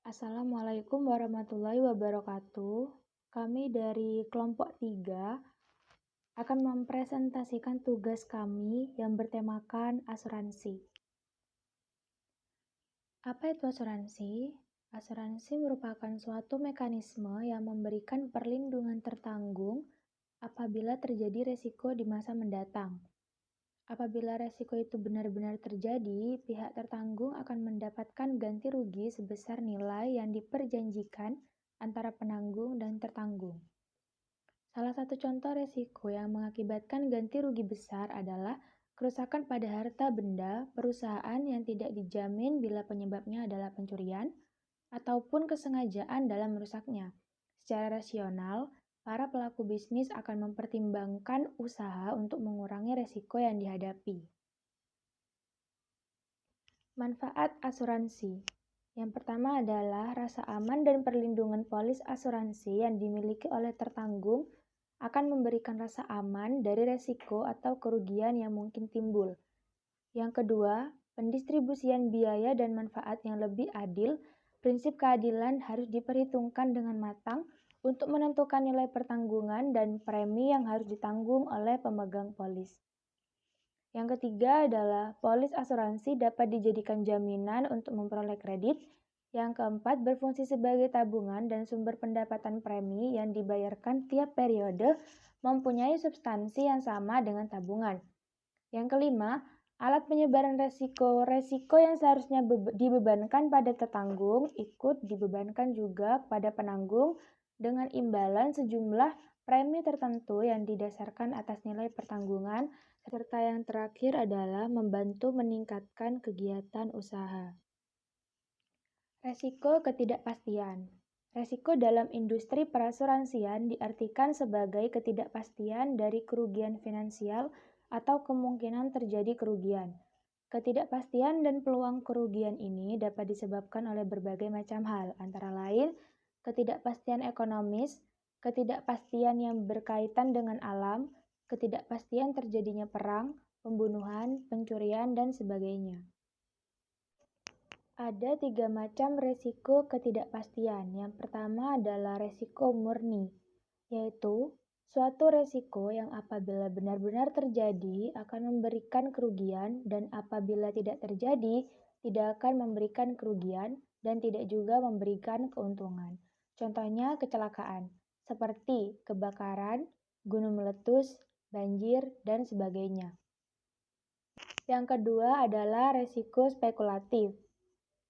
Assalamualaikum warahmatullahi wabarakatuh. Kami dari kelompok 3 akan mempresentasikan tugas kami yang bertemakan asuransi. Apa itu asuransi? Asuransi merupakan suatu mekanisme yang memberikan perlindungan tertanggung apabila terjadi resiko di masa mendatang. Apabila resiko itu benar-benar terjadi, pihak tertanggung akan mendapatkan ganti rugi sebesar nilai yang diperjanjikan antara penanggung dan tertanggung. Salah satu contoh resiko yang mengakibatkan ganti rugi besar adalah kerusakan pada harta benda perusahaan yang tidak dijamin bila penyebabnya adalah pencurian ataupun kesengajaan dalam merusaknya. Secara rasional, para pelaku bisnis akan mempertimbangkan usaha untuk mengurangi resiko yang dihadapi. Manfaat asuransi. Yang pertama adalah rasa aman dan perlindungan polis asuransi yang dimiliki oleh tertanggung akan memberikan rasa aman dari resiko atau kerugian yang mungkin timbul. Yang kedua, pendistribusian biaya dan manfaat yang lebih adil. Prinsip keadilan harus diperhitungkan dengan matang untuk menentukan nilai pertanggungan dan premi yang harus ditanggung oleh pemegang polis. Yang ketiga adalah polis asuransi dapat dijadikan jaminan untuk memperoleh kredit. Yang keempat, berfungsi sebagai tabungan dan sumber pendapatan premi yang dibayarkan tiap periode mempunyai substansi yang sama dengan tabungan. Yang kelima, alat penyebaran resiko yang seharusnya dibebankan pada tertanggung ikut dibebankan juga pada penanggung dengan imbalan sejumlah premi tertentu yang didasarkan atas nilai pertanggungan, serta yang terakhir adalah membantu meningkatkan kegiatan usaha. Resiko ketidakpastian. Resiko dalam industri perasuransian diartikan sebagai ketidakpastian dari kerugian finansial atau kemungkinan terjadi kerugian. Ketidakpastian dan peluang kerugian ini dapat disebabkan oleh berbagai macam hal, antara lain ketidakpastian ekonomis, ketidakpastian yang berkaitan dengan alam, ketidakpastian terjadinya perang, pembunuhan, pencurian, dan sebagainya. Ada 3 macam resiko ketidakpastian. Yang pertama adalah resiko murni, yaitu suatu resiko yang apabila benar-benar terjadi akan memberikan kerugian dan apabila tidak terjadi tidak akan memberikan kerugian dan tidak juga memberikan keuntungan. Contohnya kecelakaan, seperti kebakaran, gunung meletus, banjir, dan sebagainya. Yang kedua adalah resiko spekulatif.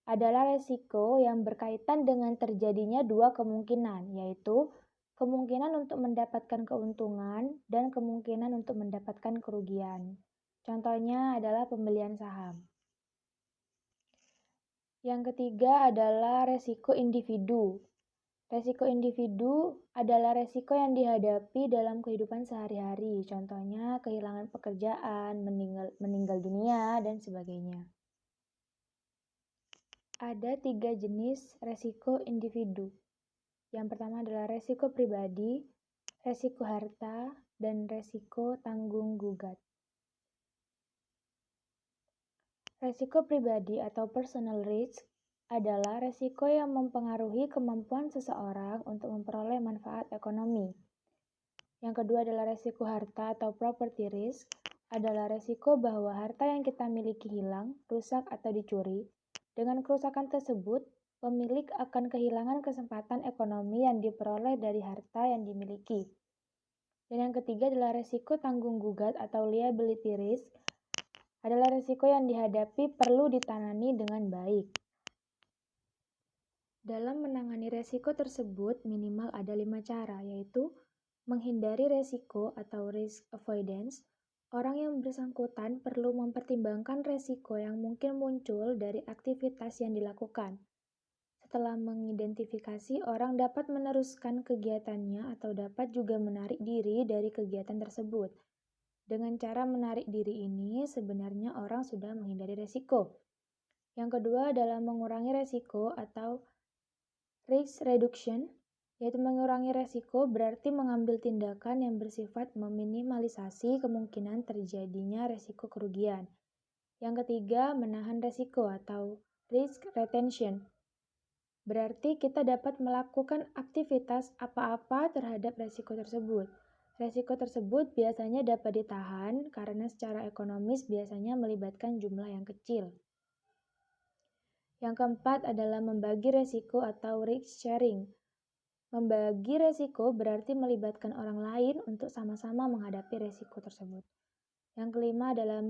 Adalah resiko yang berkaitan dengan terjadinya dua kemungkinan, yaitu kemungkinan untuk mendapatkan keuntungan dan kemungkinan untuk mendapatkan kerugian. Contohnya adalah pembelian saham. Yang ketiga adalah resiko individu. Resiko individu adalah resiko yang dihadapi dalam kehidupan sehari-hari, contohnya kehilangan pekerjaan, meninggal dunia, dan sebagainya. Ada 3 jenis resiko individu. Yang pertama adalah resiko pribadi, resiko harta, dan resiko tanggung gugat. Resiko pribadi atau personal risk adalah resiko yang mempengaruhi kemampuan seseorang untuk memperoleh manfaat ekonomi. Yang kedua adalah resiko harta atau property risk, adalah resiko bahwa harta yang kita miliki hilang, rusak, atau dicuri. Dengan kerusakan tersebut, pemilik akan kehilangan kesempatan ekonomi yang diperoleh dari harta yang dimiliki. Dan yang ketiga adalah resiko tanggung gugat atau liability risk, adalah resiko yang dihadapi perlu ditangani dengan baik. Dalam menangani resiko tersebut minimal ada 5 cara, yaitu menghindari resiko atau risk avoidance. Orang yang bersangkutan perlu mempertimbangkan resiko yang mungkin muncul dari aktivitas yang dilakukan. Setelah mengidentifikasi, orang dapat meneruskan kegiatannya atau dapat juga menarik diri dari kegiatan tersebut. Dengan cara menarik diri ini, sebenarnya orang sudah menghindari resiko. Yang kedua adalah mengurangi resiko atau risk reduction, yaitu mengurangi resiko berarti mengambil tindakan yang bersifat meminimalisasi kemungkinan terjadinya resiko kerugian. Yang ketiga, menahan resiko atau risk retention. Berarti kita dapat melakukan aktivitas apa-apa terhadap resiko tersebut. Resiko tersebut biasanya dapat ditahan karena secara ekonomis biasanya melibatkan jumlah yang kecil. Yang keempat adalah membagi resiko atau risk sharing. Membagi resiko berarti melibatkan orang lain untuk sama-sama menghadapi resiko tersebut. Yang kelima adalah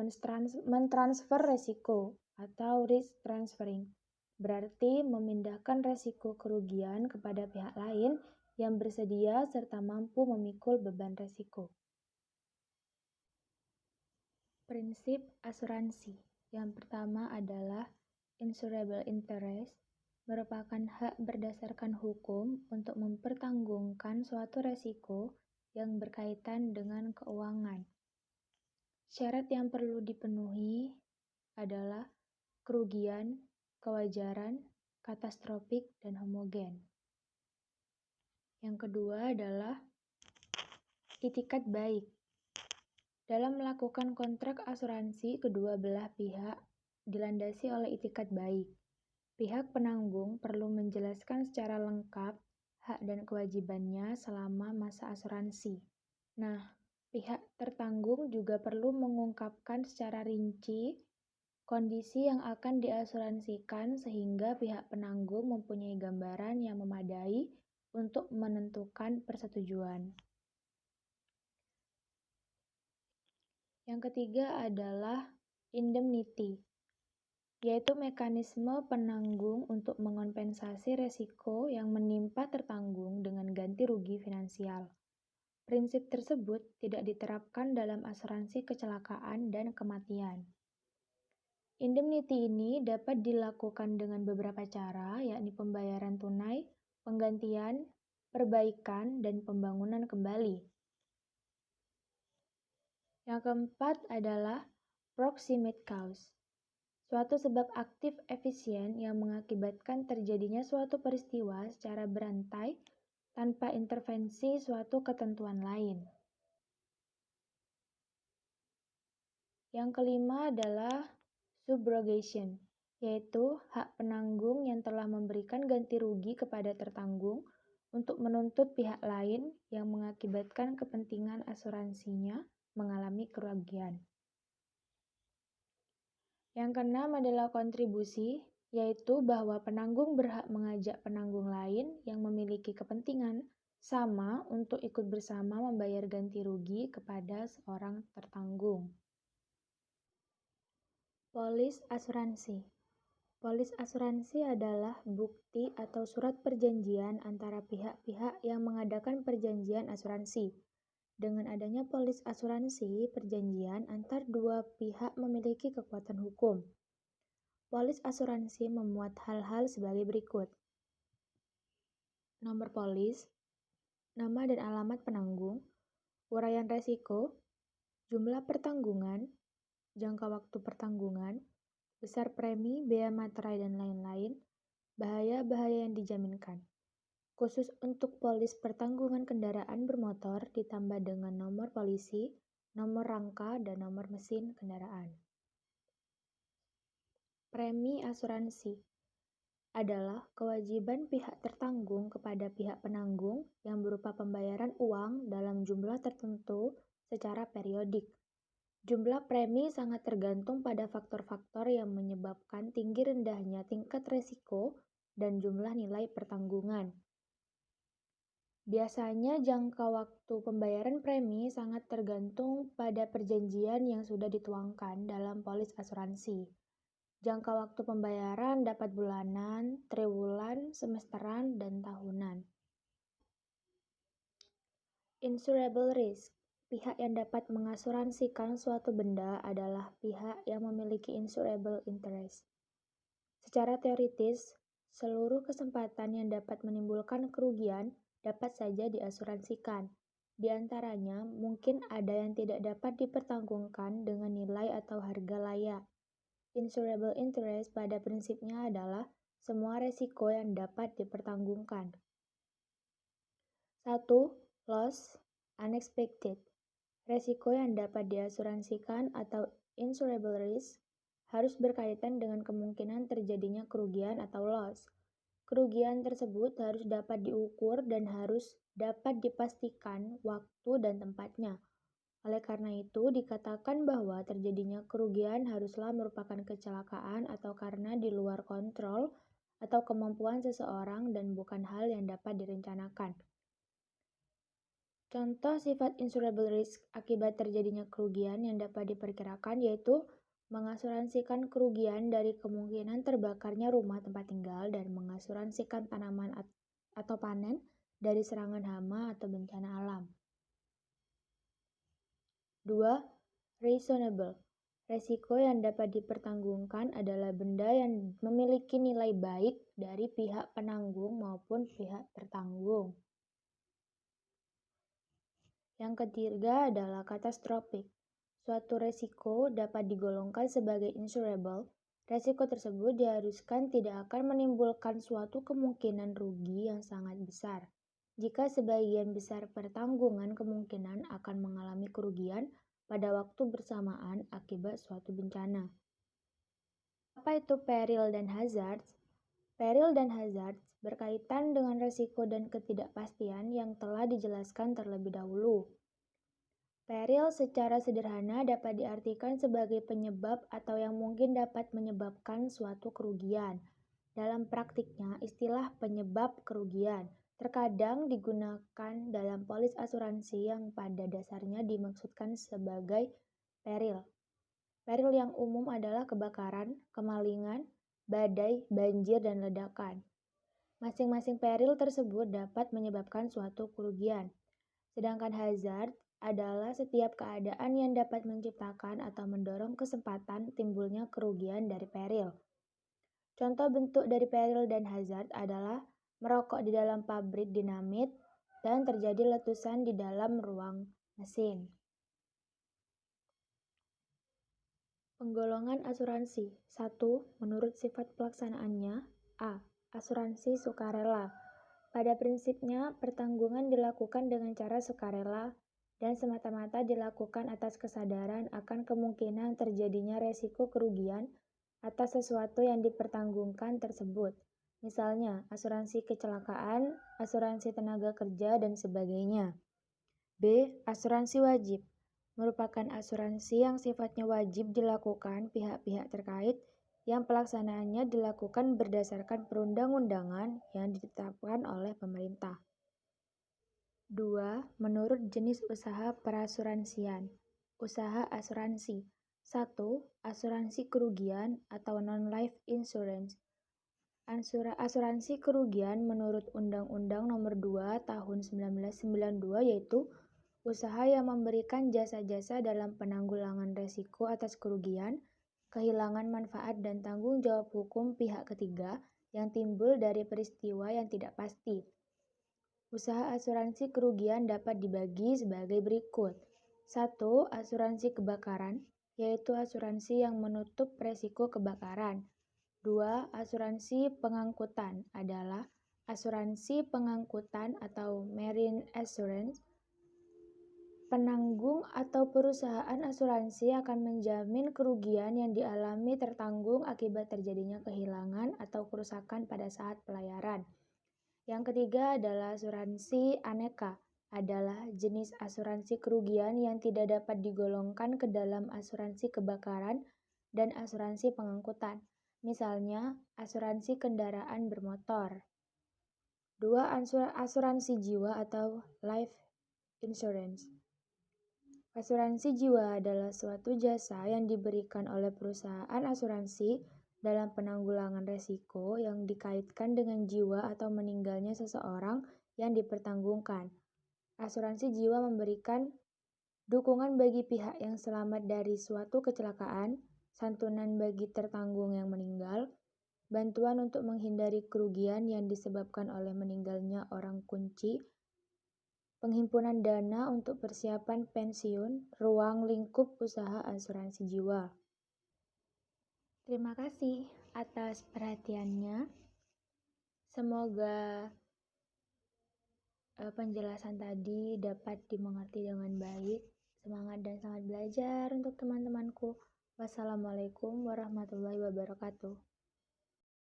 mentransfer resiko atau risk transferring. Berarti memindahkan resiko kerugian kepada pihak lain yang bersedia serta mampu memikul beban resiko. Prinsip asuransi. Yang pertama adalah insurable interest, merupakan hak berdasarkan hukum untuk mempertanggungan suatu resiko yang berkaitan dengan keuangan. Syarat yang perlu dipenuhi adalah kerugian, kewajaran, katastrofik, dan homogen. Yang kedua adalah itikat baik. Dalam melakukan kontrak asuransi, kedua belah pihak dilandasi oleh itikat baik. Pihak penanggung perlu menjelaskan secara lengkap hak dan kewajibannya selama masa asuransi. Nah, pihak tertanggung juga perlu mengungkapkan secara rinci kondisi yang akan diasuransikan sehingga pihak penanggung mempunyai gambaran yang memadai untuk menentukan persetujuan. Yang ketiga adalah indemnity, yaitu mekanisme penanggung untuk mengompensasi resiko yang menimpa tertanggung dengan ganti rugi finansial. Prinsip tersebut tidak diterapkan dalam asuransi kecelakaan dan kematian. Indemnity ini dapat dilakukan dengan beberapa cara, yakni pembayaran tunai, penggantian, perbaikan, dan pembangunan kembali. Yang keempat adalah proximate cause, suatu sebab aktif efisien yang mengakibatkan terjadinya suatu peristiwa secara berantai tanpa intervensi suatu ketentuan lain. Yang kelima adalah subrogation, yaitu hak penanggung yang telah memberikan ganti rugi kepada tertanggung untuk menuntut pihak lain yang mengakibatkan kepentingan asuransinya mengalami kerugian. Yang keenam adalah kontribusi, yaitu bahwa penanggung berhak mengajak penanggung lain yang memiliki kepentingan sama untuk ikut bersama membayar ganti rugi kepada seorang tertanggung. Polis asuransi. Polis asuransi adalah bukti atau surat perjanjian antara pihak-pihak yang mengadakan perjanjian asuransi. Dengan adanya polis asuransi, perjanjian antar dua pihak memiliki kekuatan hukum. Polis asuransi memuat hal-hal sebagai berikut. Nomor polis, nama dan alamat penanggung, uraian resiko, jumlah pertanggungan, jangka waktu pertanggungan, besar premi, bea materai, dan lain-lain, bahaya-bahaya yang dijaminkan. Khusus untuk polis pertanggungan kendaraan bermotor ditambah dengan nomor polisi, nomor rangka, dan nomor mesin kendaraan. Premi asuransi adalah kewajiban pihak tertanggung kepada pihak penanggung yang berupa pembayaran uang dalam jumlah tertentu secara periodik. Jumlah premi sangat tergantung pada faktor-faktor yang menyebabkan tinggi rendahnya tingkat resiko dan jumlah nilai pertanggungan. Biasanya jangka waktu pembayaran premi sangat tergantung pada perjanjian yang sudah dituangkan dalam polis asuransi. Jangka waktu pembayaran dapat bulanan, triwulan, semesteran, dan tahunan. Insurable risk. Pihak yang dapat mengasuransikan suatu benda adalah pihak yang memiliki insurable interest. Secara teoritis, seluruh kesempatan yang dapat menimbulkan kerugian dapat saja diasuransikan. Di antaranya, mungkin ada yang tidak dapat dipertanggungan dengan nilai atau harga layak. Insurable interest pada prinsipnya adalah semua resiko yang dapat dipertanggungan. 1. Loss unexpected. Resiko yang dapat diasuransikan atau insurable risk harus berkaitan dengan kemungkinan terjadinya kerugian atau loss. Kerugian tersebut harus dapat diukur dan harus dapat dipastikan waktu dan tempatnya. Oleh karena itu, dikatakan bahwa terjadinya kerugian haruslah merupakan kecelakaan atau karena di luar kontrol atau kemampuan seseorang dan bukan hal yang dapat direncanakan. Contoh sifat insurable risk akibat terjadinya kerugian yang dapat diperkirakan yaitu mengasuransikan kerugian dari kemungkinan terbakarnya rumah tempat tinggal dan mengasuransikan tanaman atau panen dari serangan hama atau bencana alam. 2. Reasonable. Resiko yang dapat dipertanggungkan adalah benda yang memiliki nilai baik dari pihak penanggung maupun pihak tertanggung. Yang ketiga adalah catastrophic. Suatu resiko dapat digolongkan sebagai insurable. Resiko tersebut diharuskan tidak akan menimbulkan suatu kemungkinan rugi yang sangat besar. Jika sebagian besar pertanggungan kemungkinan akan mengalami kerugian pada waktu bersamaan akibat suatu bencana. Apa itu peril dan hazards? Peril dan hazards berkaitan dengan resiko dan ketidakpastian yang telah dijelaskan terlebih dahulu. Peril secara sederhana dapat diartikan sebagai penyebab atau yang mungkin dapat menyebabkan suatu kerugian. Dalam praktiknya, istilah penyebab kerugian terkadang digunakan dalam polis asuransi yang pada dasarnya dimaksudkan sebagai peril. Peril yang umum adalah kebakaran, kemalingan, badai, banjir, dan ledakan. Masing-masing peril tersebut dapat menyebabkan suatu kerugian. Sedangkan hazard adalah setiap keadaan yang dapat menciptakan atau mendorong kesempatan timbulnya kerugian dari peril. Contoh bentuk dari peril dan hazard adalah merokok di dalam pabrik dinamit dan terjadi letusan di dalam ruang mesin. Penggolongan asuransi. 1. Menurut sifat pelaksanaannya. A. Asuransi sukarela. Pada prinsipnya, pertanggungan dilakukan dengan cara sukarela dan semata-mata dilakukan atas kesadaran akan kemungkinan terjadinya resiko kerugian atas sesuatu yang dipertanggungkan tersebut. Misalnya, asuransi kecelakaan, asuransi tenaga kerja, dan sebagainya. B. Asuransi wajib. Merupakan asuransi yang sifatnya wajib dilakukan pihak-pihak terkait yang pelaksanaannya dilakukan berdasarkan perundang-undangan yang ditetapkan oleh pemerintah. 2. Menurut jenis usaha perasuransian. Usaha asuransi. 1. Asuransi kerugian atau non-life insurance. Asuransi kerugian menurut Undang-Undang Nomor 2 Tahun 1992 yaitu usaha yang memberikan jasa-jasa dalam penanggulangan resiko atas kerugian, kehilangan manfaat dan tanggung jawab hukum pihak ketiga yang timbul dari peristiwa yang tidak pasti. Usaha asuransi kerugian dapat dibagi sebagai berikut. 1. Asuransi kebakaran, yaitu asuransi yang menutup resiko kebakaran. 2. Asuransi pengangkutan adalah asuransi pengangkutan atau marine assurance. Penanggung atau perusahaan asuransi akan menjamin kerugian yang dialami tertanggung akibat terjadinya kehilangan atau kerusakan pada saat pelayaran. Yang ketiga adalah asuransi aneka, adalah jenis asuransi kerugian yang tidak dapat digolongkan ke dalam asuransi kebakaran dan asuransi pengangkutan. Misalnya, asuransi kendaraan bermotor. 2. Asuransi jiwa atau life insurance. Asuransi jiwa adalah suatu jasa yang diberikan oleh perusahaan asuransi dalam penanggulangan resiko yang dikaitkan dengan jiwa atau meninggalnya seseorang yang dipertanggungkan. Asuransi jiwa memberikan dukungan bagi pihak yang selamat dari suatu kecelakaan, santunan bagi tertanggung yang meninggal, bantuan untuk menghindari kerugian yang disebabkan oleh meninggalnya orang kunci, penghimpunan dana untuk persiapan pensiun, ruang lingkup usaha asuransi jiwa. Terima kasih atas perhatiannya. Semoga penjelasan tadi dapat dimengerti dengan baik. Semangat dan sangat belajar untuk teman-temanku. Wassalamualaikum warahmatullahi wabarakatuh.